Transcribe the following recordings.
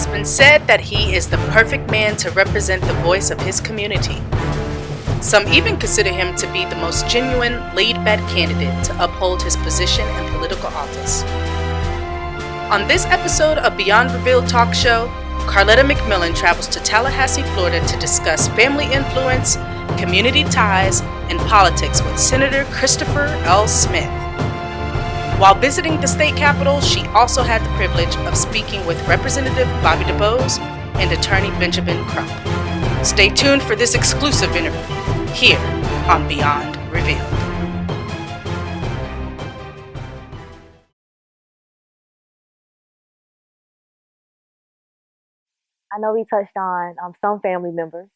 has been said that he is the perfect man to represent the voice of his community. Some even consider him to be the most genuine, laid-back candidate to uphold his position in political office. On this episode of Beyond Revealed Talk Show, Carletta McMillan travels to Tallahassee, Florida to discuss family influence, community ties, and politics with Senator Christopher L. Smith. While visiting the state capitol, she also had the privilege of speaking with Representative Bobby DuBose and Attorney Benjamin Crump. Stay tuned for this exclusive interview here on Beyond Revealed. I know we touched on some family members,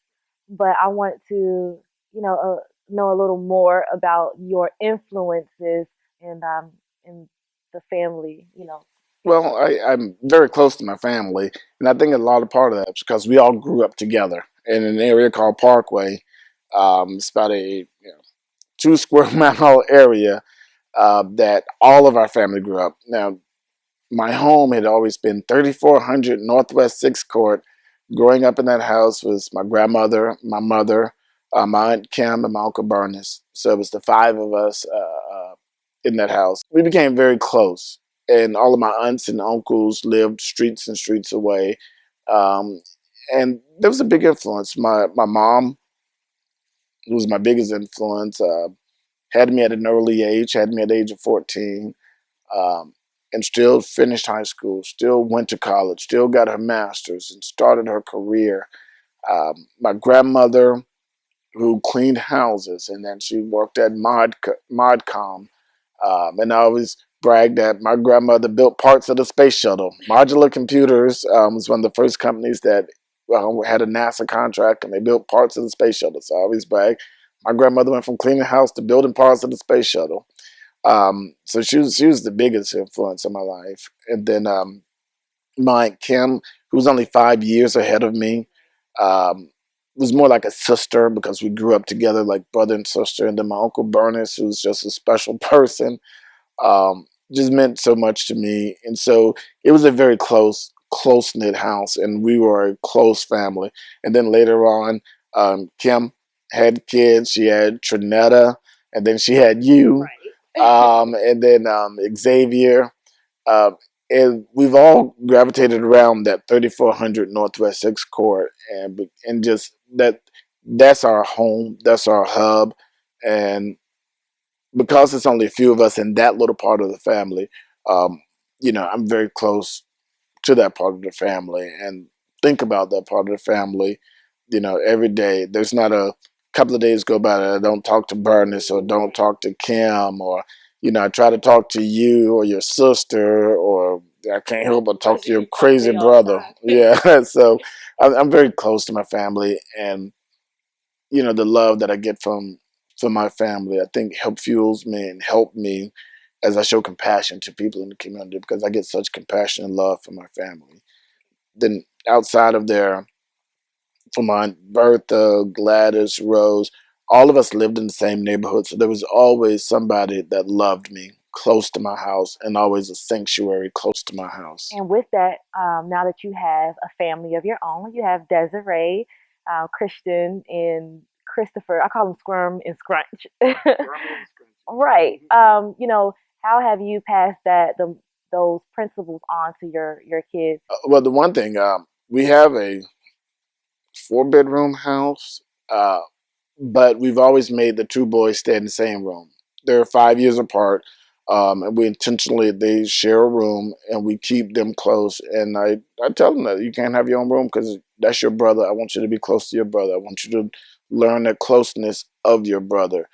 but I want to, know a little more about your influences in the family. Well, I'm very close to my family, and I think a lot of part of that is because we all grew up together in an area called Parkway. It's about a 2 square mile area that all of our family grew up. Now, my home had always been 3400 Northwest 6th Court. Growing up in that house was my grandmother, my mother, my Aunt Kim, and my Uncle Bernice. So it was the five of us in that house. We became very close, and all of my aunts and uncles lived streets and streets away. Um, and there was a big influence. My mom, who was my biggest influence, had me at an early age, had me at the age of 14. Um, and still finished high school, still went to college, still got her master's and started her career. My grandmother, who cleaned houses, and then she worked at Modcom. And I always bragged that my grandmother built parts of the space shuttle. Modular Computers was one of the first companies that had a NASA contract, and they built parts of the space shuttle. So I always brag. My grandmother went from cleaning the house to building parts of the space shuttle. So she was the biggest influence in my life. And then my Aunt Kim, who was only 5 years ahead of me, was more like a sister because we grew up together like brother and sister. And then my Uncle Bernice, who's just a special person, just meant so much to me. And so it was a very close knit house, and we were a close family. And then later on, Kim had kids. She had Trinetta, and then she had you, and then Xavier. Uh, and we've all gravitated around that 3400 Northwest 6th Court, and just that's our home, that's our hub, and because it's only a few of us in that little part of the family, um, I'm very close to that part of the family and think about that part of the family, every day. There's not a couple of days go by that I don't talk to Bernice or don't talk to Kim, or, I try to talk to you or your sister, or I can't help but talk to your crazy brother. Yeah. So I'm very close to my family, and, the love that I get from my family, I think help fuels me and help me as I show compassion to people in the community, because I get such compassion and love for my family. Then outside of there, for my Aunt Bertha, Gladys, Rose, all of us lived in the same neighborhood. So there was always somebody that loved me close to my house, and always a sanctuary close to my house. And with that, now that you have a family of your own, you have Desiree, Christian, and Christopher. I call them Squirm and Scrunch. Right. How have you passed those principles on to your kids? Well, the one thing, we have a 4 bedroom house, uh, but we've always made the two boys stay in the same room. They're 5 years apart, and we intentionally they share a room, and we keep them close. And I tell them that you can't have your own room because that's your brother. I want you to be close to your brother. I want you to learn the closeness of your brother.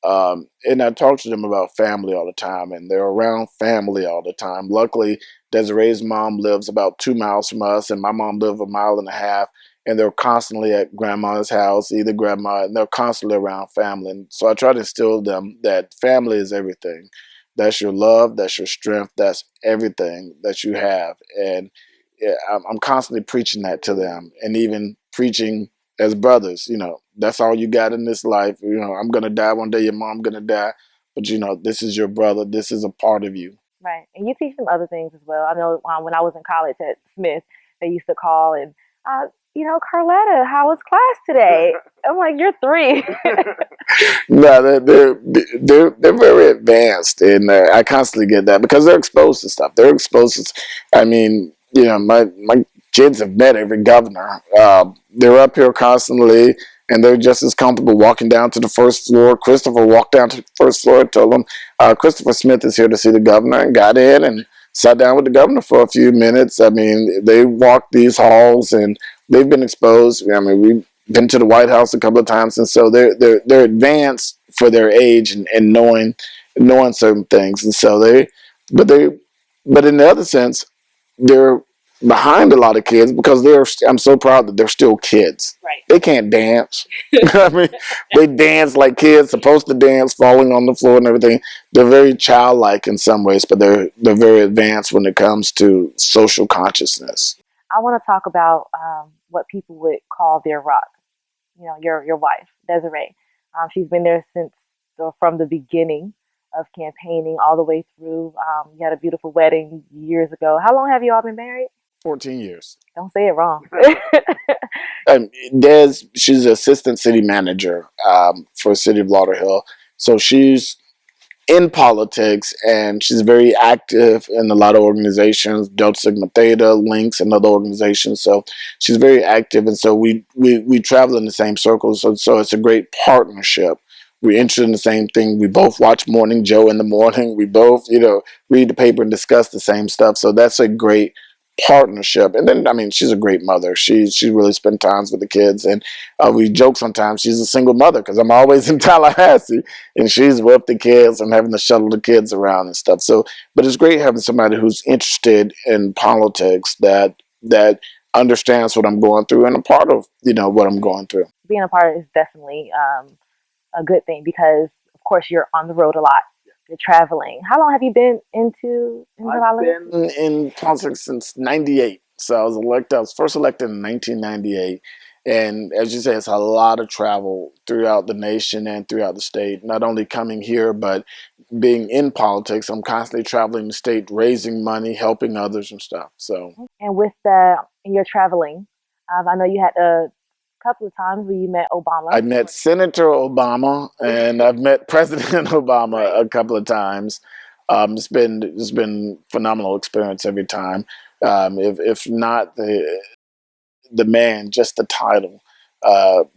And I talk to them about family all the time, and they're around family all the time. Luckily, Desiree's mom lives about 2 miles from us, and my mom lives a mile and a half, and they're constantly at grandma's house, either grandma, and they're constantly around family. And so I try to instill them that family is everything. That's your love, that's your strength, that's everything that you have. And yeah, I'm constantly preaching that to them, and even preaching as brothers. That's all you got in this life. I'm gonna die one day. Your mom gonna die, but this is your brother. This is a part of you. Right. And you teach them other things as well. I know when I was in college at Smith, they used to call and, Carletta, how was class today? I'm like, you're 3. No, they're very advanced, and I constantly get that because they're exposed to stuff. They're exposed to, I mean, my kids have met every governor. They're up here constantly, and they're just as comfortable walking down to the first floor. Christopher walked down to the first floor and told them, Christopher Smith is here to see the governor, and got in and sat down with the governor for a few minutes. I mean, they walked these halls, and they've been exposed. I mean, we been to the White House a couple of times, and so they're advanced for their age and knowing certain things, and so but in the other sense, they're behind a lot of kids because I'm so proud that they're still kids. Right. They can't dance. I mean, they dance like kids supposed to dance, falling on the floor and everything. They're very childlike in some ways, but they're very advanced when it comes to social consciousness. I want to talk about what people would call their rock. Your wife, Desiree. She's been there from the beginning of campaigning all the way through. You had a beautiful wedding years ago. How long have you all been married? 14 years. Don't say it wrong. She's an assistant city manager for the city of Lauderhill. So she's in politics, and she's very active in a lot of organizations, Delta Sigma Theta, Links, and other organizations. So she's very active, and so we travel in the same circles. So it's a great partnership. We're interested in the same thing. We both watch Morning Joe in the morning. We both, read the paper and discuss the same stuff. So that's a great partnership. And then, I mean, she's a great mother. She really spent times with the kids, and we joke sometimes she's a single mother because I'm always in Tallahassee and she's with the kids and having to shuttle the kids around and stuff. So, but it's great having somebody who's interested in politics that understands what I'm going through and a part of what I'm going through. Being a part is definitely a good thing because, of course, you're on the road a lot. You're traveling. How long have you been into politics? I've been in politics since '98. So I was first elected in 1998. And as you say, it's a lot of travel throughout the nation and throughout the state. Not only coming here, but being in politics. I'm constantly traveling the state, raising money, helping others and stuff. So. And with your traveling, I know you had a couple of times where you met Obama. I met Senator Obama, and I've met President Obama a couple of times. It's been phenomenal experience every time. If not the man, just the title.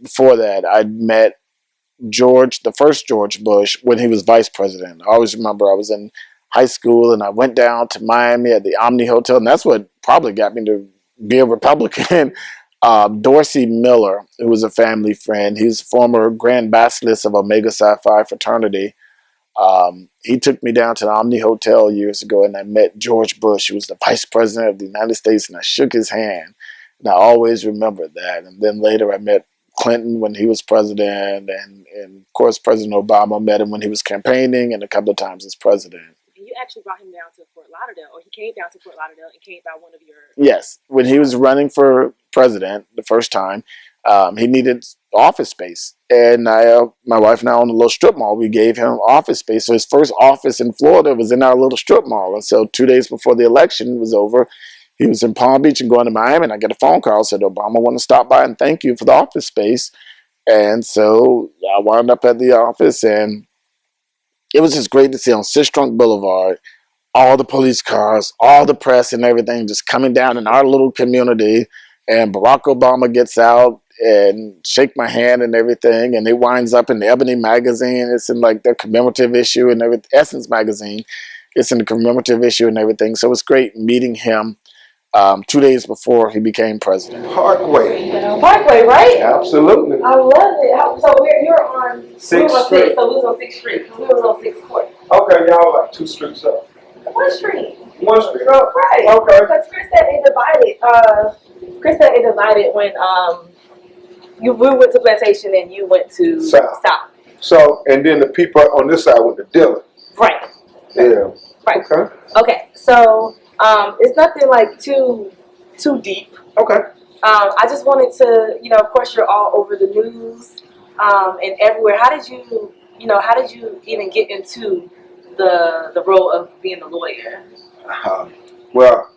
Before that, I'd met the first George Bush, when he was vice president. I always remember I was in high school and I went down to Miami at the Omni Hotel, and that's what probably got me to be a Republican. Dorsey Miller, who was a family friend, he's former Grand Basilisk of Omega Psi Phi fraternity. He took me down to the Omni Hotel years ago, and I met George Bush, who was the vice president of the United States, and I shook his hand. And I always remember that. And then later I met Clinton when he was president, and of course President Obama. Met him when he was campaigning and a couple of times as president. You actually brought him down to Fort Lauderdale, or he came down to Fort Lauderdale and came by one of your... Yes, when he was running for president the first time, he needed office space. And my wife and I own a little strip mall. We gave him office space. So his first office in Florida was in our little strip mall. And so 2 days before the election was over, he was in Palm Beach and going to Miami, and I get a phone call, said, Obama, want to stop by and thank you for the office space. And so I wound up at the office, and it was just great to see on Sistrunk Boulevard, all the police cars, all the press and everything just coming down in our little community. And Barack Obama gets out and shake my hand and everything. And it winds up in the Ebony magazine. It's in like their commemorative issue and everything. Essence magazine. It's in the commemorative issue and everything. So it's great meeting him 2 days before he became president. Parkway. Parkway, right? Absolutely. I love it. So you're on 6th Street. So we was on 6th Street. We was on 6th Court. Okay, y'all like 2 streets up. One street. One street up. Right. Okay. Because Chris said it divided when we went to Plantation and you went to South. South. So, and then the people on this side went to Dillon. Right. Yeah. Right. Okay. Okay. So it's nothing like too deep. Okay. I just wanted to, of course you're all over the news and everywhere. How did you even get into the role of being a lawyer? Well,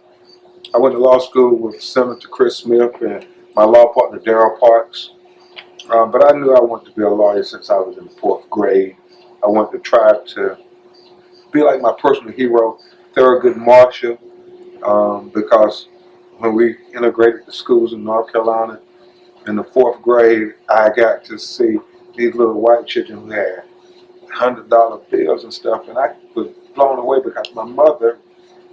I went to law school with Senator Chris Smith and my law partner Darrell Parks. But I knew I wanted to be a lawyer since I was in the 4th grade. I wanted to try to be like my personal hero, Thurgood Marshall, because when we integrated the schools in North Carolina in the 4th grade, I got to see these little white children who had $100 bills and stuff, and I was blown away because my mother,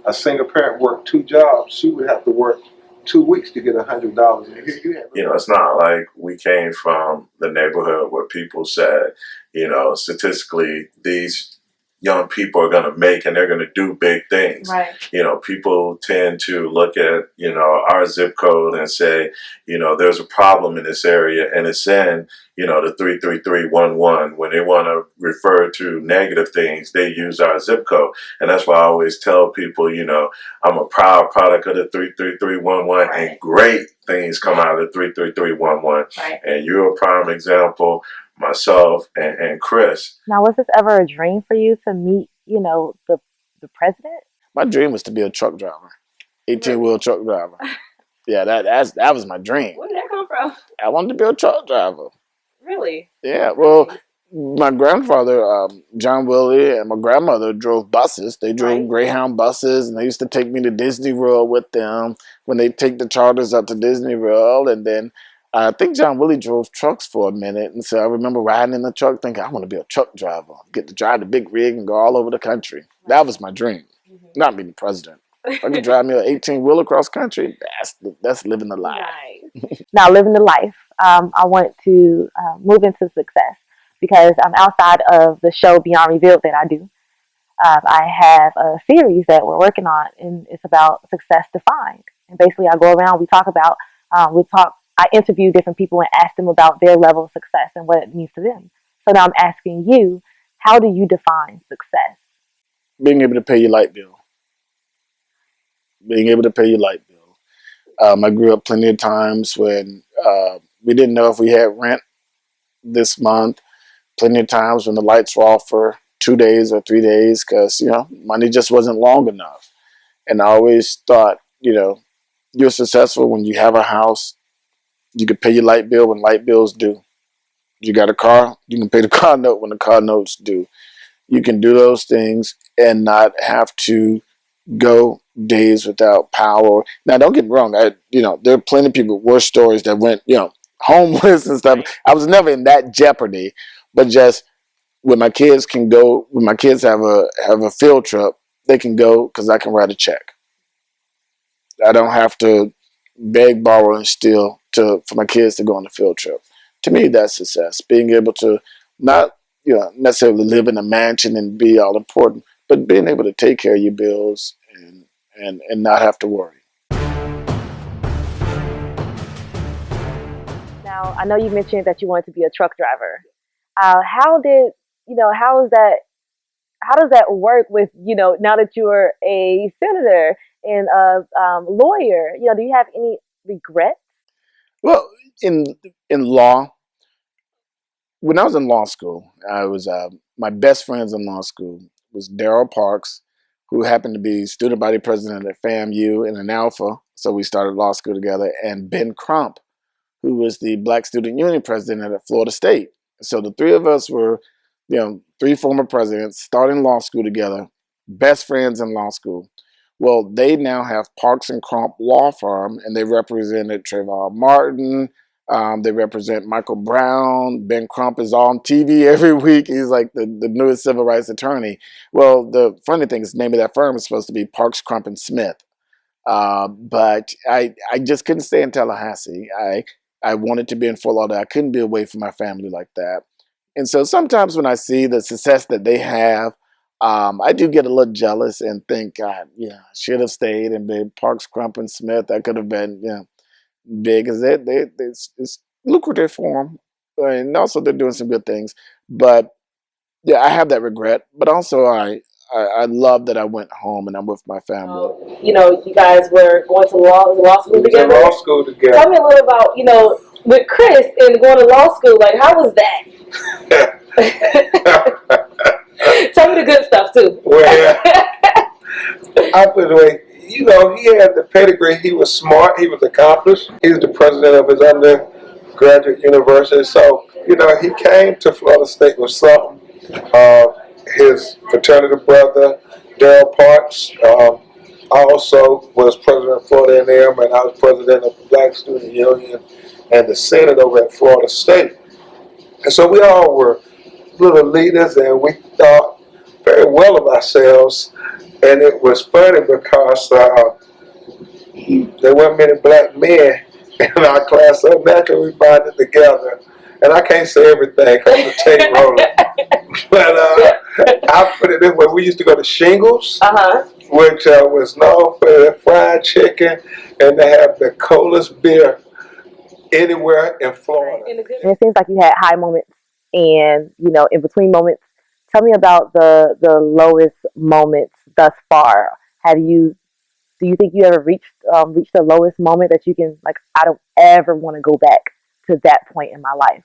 a single parent, worked 2 jobs. She would have to work 2 weeks to get $100. You know, it's not like we came from the neighborhood where people said, you know, statistically, these young people are going to make and they're going to do big things. Right. You know, people tend to look at, you know, our zip code and say, you know, there's a problem in this area, and it's in, you know, the 33311. When they want to refer to negative things, they use our zip code. And that's why I always tell people, you know, I'm a proud product of the 33311, Right. and great things come out of the 33311. Right. And you're a prime example, myself and Chris. Now, was this ever a dream for you to meet, you know, the president? My dream was to be a truck driver, 18-wheel truck driver. Yeah, that was my dream. Where did that come from? I wanted to be a truck driver. Really? Yeah, well, my grandfather, John Willie, and my grandmother drove buses. They drove Right. Greyhound buses, and they used to take me to Disney World with them when they take the charters up to Disney World. And then I think John Willie drove trucks for a minute. And so I remember riding in the truck thinking, I want to be a truck driver, get to drive the big rig and go all over the country. That was my dream, not being the president. If I could drive me an 18-wheel across country, that's living the life. Nice. Now, living the life, I want to move into success because outside of the show Beyond Revealed that I do, I have a series that we're working on, and it's about success defined. And basically, I go around, I interview different people and ask them about their level of success and what it means to them. So now I'm asking you, how do you define success? Being able to pay your light bill. Being able to pay your light bill. I grew up plenty of times when we didn't know if we had rent this month. Plenty of times when the lights were off for 2 days or 3 days because, you know, money just wasn't long enough. And I always thought, you know, you're successful when you have a house. You can pay your light bill when light bills due. You got a car, you can pay the car note when the car note's due. You can do those things and not have to go days without power. Now, don't get me wrong. There are plenty of people, worse stories that went, you know, homeless and stuff. I was never in that jeopardy, but just when my kids can go, when my kids have a field trip, they can go because I can write a check. I don't have to beg, borrow, and steal for my kids to go on a field trip. To me, that's success. Being able to not, you know, necessarily live in a mansion and be all important, but being able to take care of your bills and not have to worry. Now, I know you mentioned that you wanted to be a truck driver. How does that work with, you know, now that you're a senator and a lawyer? You know, do you have any regrets? Well, in law, when I was in law school, I was my best friends in law school was Darrell Parks, who happened to be student body president at FAMU and an Alpha, so we started law school together, and Ben Crump, who was the Black Student Union president at Florida State. So the three of us were, you know, three former presidents starting law school together, best friends in law school. Well, they now have Parks and Crump Law Firm, and they represented Trayvon Martin. They represent Michael Brown. Ben Crump is on TV every week. He's like the newest civil rights attorney. Well, the funny thing is the name of that firm is supposed to be Parks, Crump, and Smith. But I just couldn't stay in Tallahassee. I wanted to be in Fort Lauderdale. I couldn't be away from my family like that. And so sometimes when I see the success that they have, I do get a little jealous and think, God, I should have stayed and been Parks, Crump, and Smith. That could have been, big. As it's lucrative for them, and also they're doing some good things. But yeah, I have that regret. But also, I love that I went home and I'm with my family. You know, you guys were going to law school together. Law school together. Tell me a little about, you know, with Chris and going to law school. Like, how was that? Tell me the good stuff too. Well, I put it away. you know, he had the pedigree. He was smart. He was accomplished. He was the president of his undergraduate university. So, you know, he came to Florida State with something. His fraternity brother, Daryl Parks, I also was president of Florida A&M, and I was president of the Black Student Union and the Senate over at Florida State. And so we all were little leaders, and we thought very well of ourselves. And it was funny because there weren't many black men in our class, so naturally we bonded together. And I can't say everything because the tape rolling. But I put it this way: we used to go to Shingles, which was known for their fried chicken, and they have the coldest beer anywhere in Florida. And it seems like you had high moments and, you know, in between moments. Tell me about the lowest moments thus far. Do you think you ever reached the lowest moment that you can, like, I don't ever want to go back to that point in my life?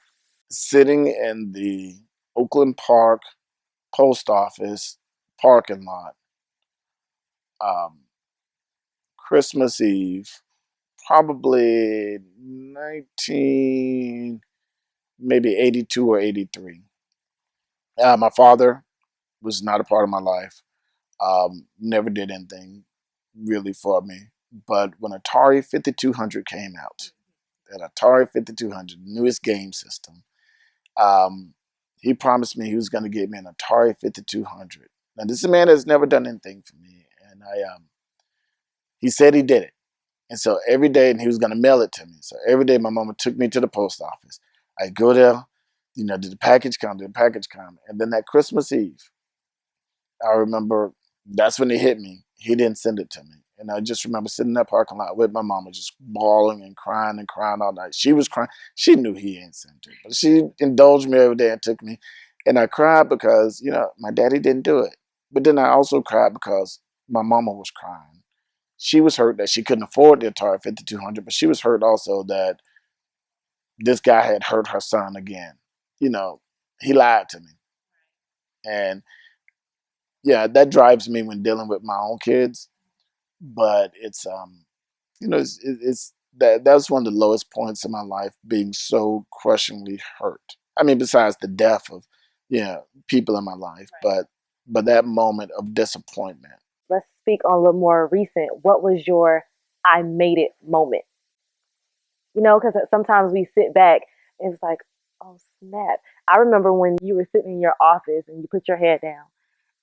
Sitting in the Oakland Park post office parking lot, Christmas Eve, probably maybe 82 or 83. My father was not a part of my life. Never did anything really for me. But when Atari 5200 came out, that Atari 5200, newest game system, he promised me he was going to get me an Atari 5200. Now, this is a man that's never done anything for me. And he said he did it. And so every day, and he was going to mail it to me. So every day, my mama took me to the post office. I go there, you know, did the package come? And then that Christmas Eve, I remember that's when it hit me. He didn't send it to me. And I just remember sitting in that parking lot with my mama, just bawling and crying all night. She was crying. She knew he ain't sent it, but she indulged me every day and took me. And I cried because, you know, my daddy didn't do it. But then I also cried because my mama was crying. She was hurt that she couldn't afford the Atari 5200, but she was hurt also that this guy had hurt her son again. You know, he lied to me. And yeah, that drives me when dealing with my own kids. But it's you know, it's that's one of the lowest points in my life, being so crushingly hurt. I mean, besides the death of, you know, people in my life, but that moment of disappointment. Let's speak on a little more recent. What was your I made it moment? You know, because sometimes we sit back and it's like, oh snap. I remember when you were sitting in your office and you put your head down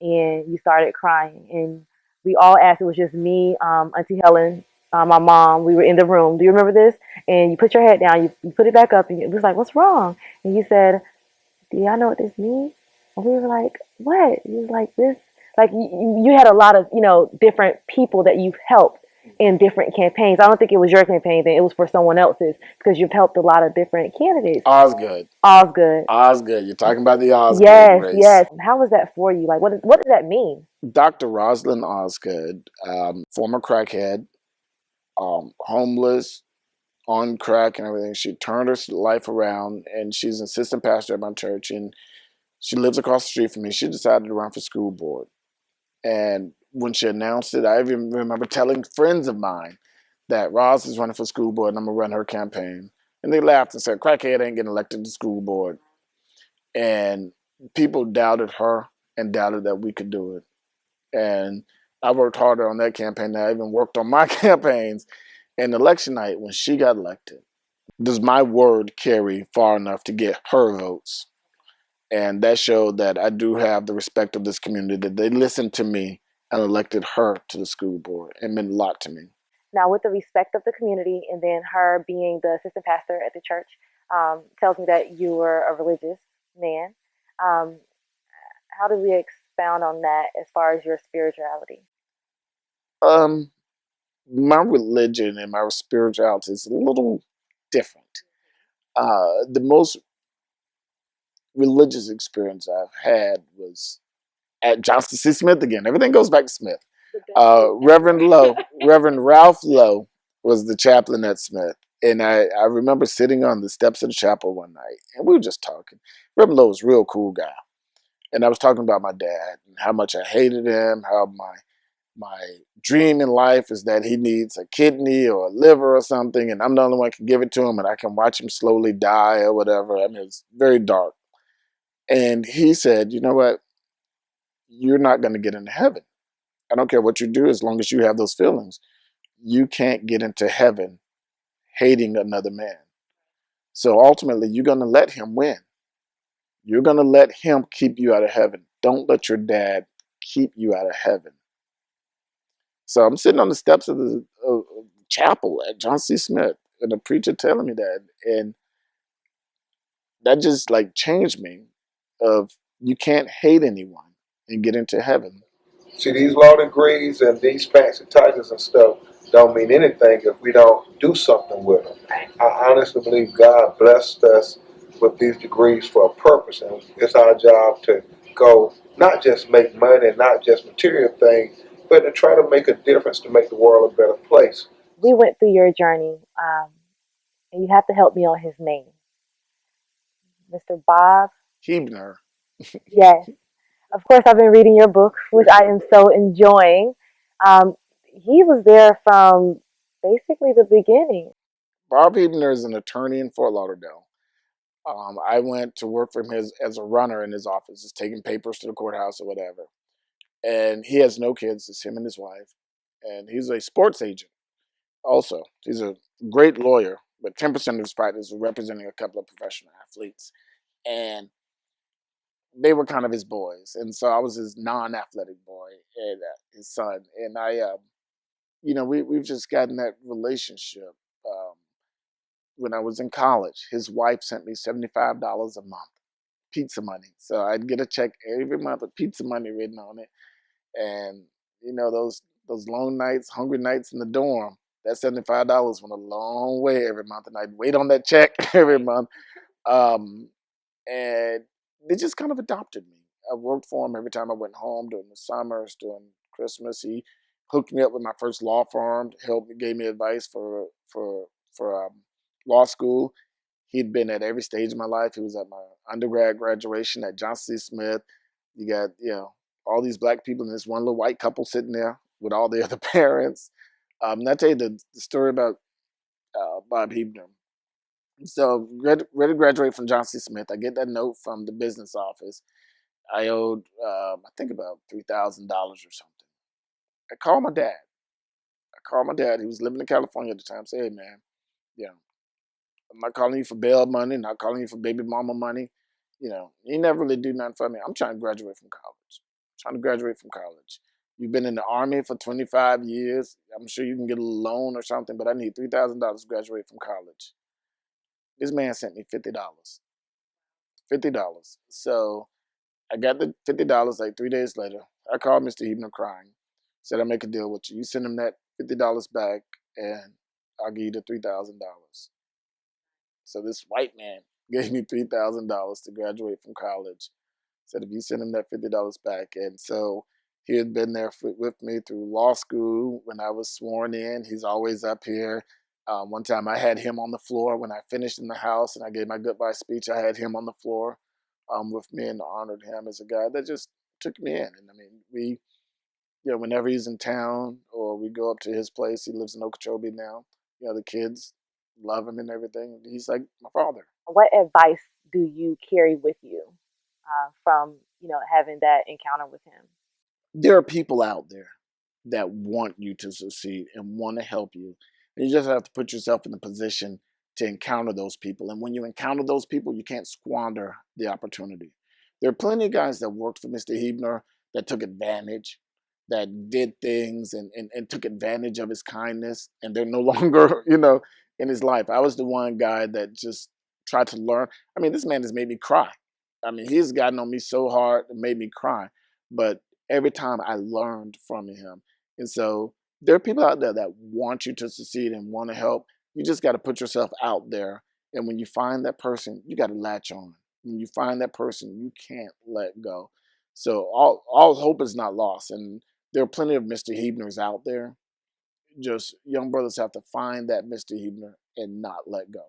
and you started crying, and we all asked. It was just me, Auntie Helen, my mom. We were in the room. Do you remember this? And you put your head down. You put it back up, and it was like, "What's wrong?" And you said, "Do y'all know what this means?" And we were like, "What?" You was like, "This." Like you had a lot of, you know, different people that you've helped in different campaigns. I don't think it was your campaign then. It was for someone else's, because you've helped a lot of different candidates. Osgood. Osgood. Osgood. You're talking about the Osgood Yes, race. yes. How was that for you? Like, what does that mean? Dr. Rosalind Osgood, former crackhead, homeless, on crack and everything. She turned her life around, and she's an assistant pastor at my church, and she lives across the street from me. She decided to run for school board. And when she announced it, I even remember telling friends of mine that Roz is running for school board and I'm going to run her campaign. And they laughed and said, crackhead ain't getting elected to school board. And people doubted her and doubted that we could do it. And I worked harder on that campaign than I even worked on my campaigns. And election night, when she got elected, does my word carry far enough to get her votes? And that showed that I do have the respect of this community, that they listened to me and elected her to the school board. It meant a lot to me. Now, with the respect of the community and then her being the assistant pastor at the church, tells me that you were a religious man. How do we expound on that as far as your spirituality? My religion and my spirituality is a little different. The most religious experience I've had was at Johnston C. Smith again. Everything goes back to Smith. Reverend Ralph Lowe was the chaplain at Smith. And I remember sitting on the steps of the chapel one night, and we were just talking. Reverend Lowe was a real cool guy. And I was talking about my dad and how much I hated him, how my My dream in life is that he needs a kidney or a liver or something, and I'm the only one who can give it to him, and I can watch him slowly die or whatever. I mean, it's very dark. And he said, you know what? You're not going to get into heaven. I don't care what you do as long as you have those feelings. You can't get into heaven hating another man. So ultimately, you're going to let him win. You're going to let him keep you out of heaven. Don't let your dad keep you out of heaven. So I'm sitting on the steps of the chapel at John C. Smith, and the preacher telling me that, and that just like changed me. Of you can't hate anyone and get into heaven. See, these law degrees and these fancy titles and stuff don't mean anything if we don't do something with them. I honestly believe God blessed us with these degrees for a purpose, and it's our job to go not just make money and not just material things, but to try to make a difference to make the world a better place. We went through your journey, and you have to help me on his name. Mr. Bob? Huebner. Yes. Of course, I've been reading your book, which I am so enjoying. He was there from basically the beginning. Bob Huebner is an attorney in Fort Lauderdale. I went to work for him as a runner in his office, just taking papers to the courthouse or whatever. And he has no kids, it's him and his wife. And he's a sports agent also. He's a great lawyer, but 10% of his practice is representing a couple of professional athletes. And they were kind of his boys. And so I was his non-athletic boy and his son. And we've just gotten that relationship. Um, when I was in college, his wife sent me $75 a month, pizza money. So I'd get a check every month with pizza money written on it. And those long nights, hungry nights in the dorm, that $75 went a long way every month, and I'd wait on that check every month. Um, and they just kind of adopted me. I worked for him every time I went home during the summers, during Christmas. He hooked me up with my first law firm, helped me, gave me advice for law school. He'd been at every stage of my life. He was at my undergrad graduation at Johnson C. Smith. You got, all these black people and this one little white couple sitting there with all the other parents. And I tell you the story about Bob Huebner. So ready to graduate from Johnson C. Smith. I get that note from the business office. I owed, I think about $3,000 or something. I called my dad. He was living in California at the time. Say, hey man, yeah, I'm not calling you for bail money, not calling you for baby mama money. You never really do nothing for me. I'm trying to graduate from college. You've been in the Army for 25 years. I'm sure you can get a loan or something, but I need $3,000 to graduate from college. This man sent me $50. $50. So I got the $50 like 3 days later. I called Mr. Huebner crying. Said, I'll make a deal with you. You send him that $50 back, and I'll give you the $3,000. So this white man gave me $3,000 to graduate from college. Said if you send him that $50 back, and so he had been there with me through law school when I was sworn in. He's always up here. One time I had him on the floor when I finished in the House and I gave my goodbye speech. I had him on the floor with me and honored him as a guy that just took me in. And I mean, whenever he's in town or we go up to his place, he lives in Okeechobee now. The kids love him and everything. He's like my father. What advice do you carry with you from having that encounter with him? There are people out there that want you to succeed and want to help you. And you just have to put yourself in the position to encounter those people. And when you encounter those people, you can't squander the opportunity. There are plenty of guys that worked for Mr. Huebner that took advantage, that did things and took advantage of his kindness, and they're no longer, in his life. I was the one guy that just tried to learn. I mean, this man has made me cry. I mean, he's gotten on me so hard and made me cry. But every time I learned from him. And so there are people out there that want you to succeed and want to help. You just got to put yourself out there. And when you find that person, you got to latch on. When you find that person, you can't let go. So all hope is not lost. And there are plenty of Mr. Huebners out there. Just young brothers have to find that Mr. Huebner and not let go.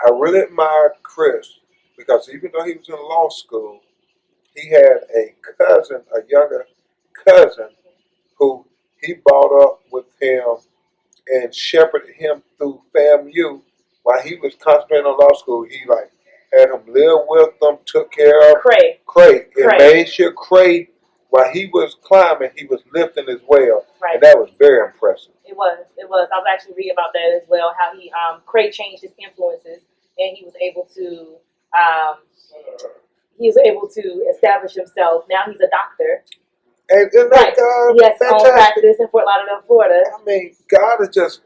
I really admired Chris because even though he was in law school, he had a cousin, a younger cousin, who he brought up with him and shepherded him through FAMU while he was concentrating on law school. He like had him live with them, took care of Cray, and made sure Cray, while he was climbing, he was lifting as well. Right. And that was very impressive. It was. I was actually reading about that as well. How he Cray changed his influences, and he was able to establish himself. Now he's a doctor. And Right. He has his own practice in Fort Lauderdale, Florida. I mean, God is just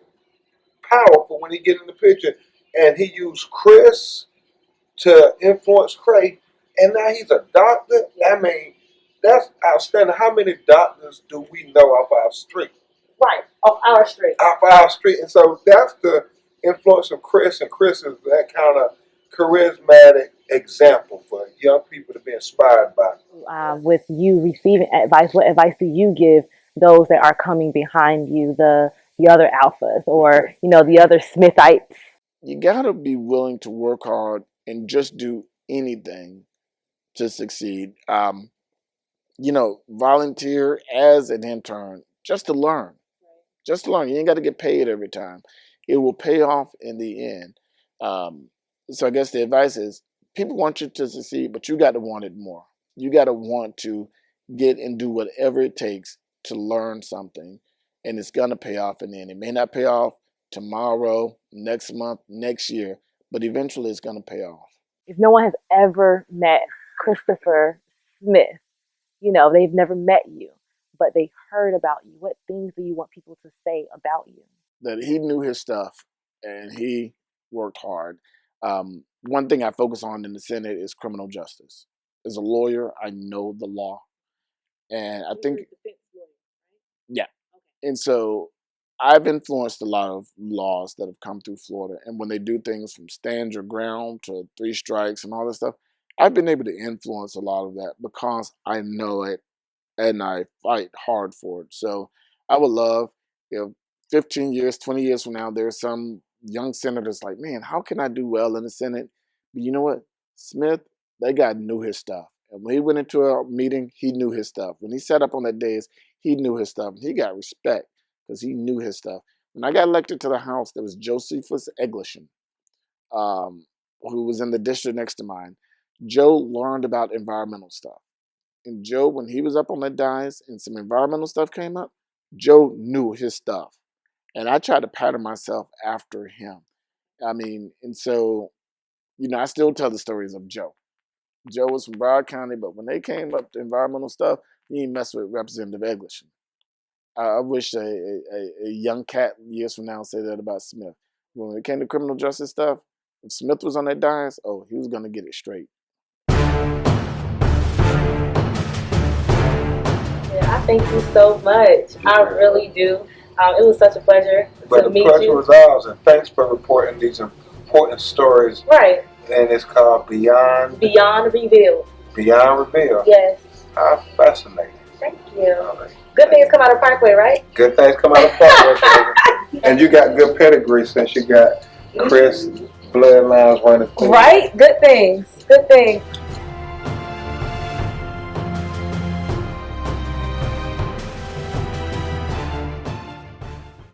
powerful when he get in the picture. And he used Chris to influence Cray. And now he's a doctor. I mean, that's outstanding. How many doctors do we know off our street? Right. Off our street. Off our street. And so that's the influence of Chris. And Chris is that kind of charismatic example for young people to be inspired by. With you receiving advice, what advice do you give those that are coming behind you, the other alphas, or the other Smithites? You gotta be willing to work hard and just do anything to succeed. Volunteer as an intern just to learn. Just to learn. You ain't got to get paid every time. It will pay off in the end. So I guess the advice is people want you to succeed, but you got to want it more. You got to want to get and do whatever it takes to learn something, and it's going to pay off in the end. It may not pay off tomorrow, next month, next year, but eventually it's going to pay off. If no one has ever met Christopher Smith, they've never met you, but they heard about you, what things do you want people to say about you? That he knew his stuff and he worked hard. One thing I focus on in the Senate is criminal justice. As a lawyer, I know the law. And I think, yeah. And so I've influenced a lot of laws that have come through Florida. And when they do things from stand your ground to 3 strikes and all this stuff, I've been able to influence a lot of that because I know it and I fight hard for it. So I would love if 15 years, 20 years from now, there's some young senators like, man, how can I do well in the Senate? But you know what? Smith, that guy knew his stuff. And when he went into a meeting, he knew his stuff. When he sat up on that dais, he knew his stuff. He got respect because he knew his stuff. When I got elected to the House, there was Josephus Egliston, who was in the district next to mine. Joe learned about environmental stuff. And Joe, when he was up on that dais and some environmental stuff came up, Joe knew his stuff. And I tried to pattern myself after him. And so, I still tell the stories of Joe. Joe was from Broward County, but when they came up to environmental stuff, he didn't mess with Representative Egliston. I wish a young cat years from now would say that about Smith. When it came to criminal justice stuff, if Smith was on that dais, he was going to get it straight. I thank you so much. I really do. It was such a pleasure to meet you. But the pleasure was ours, and thanks for reporting these important stories. Right. And it's called Beyond Revealed. Beyond Revealed. Yes. How fascinating. Thank you. Right. Good things come out of Parkway, right? Good things come out of Parkway. And you got good pedigree since you got Chris bloodlines running through. Right? Good things. Good things.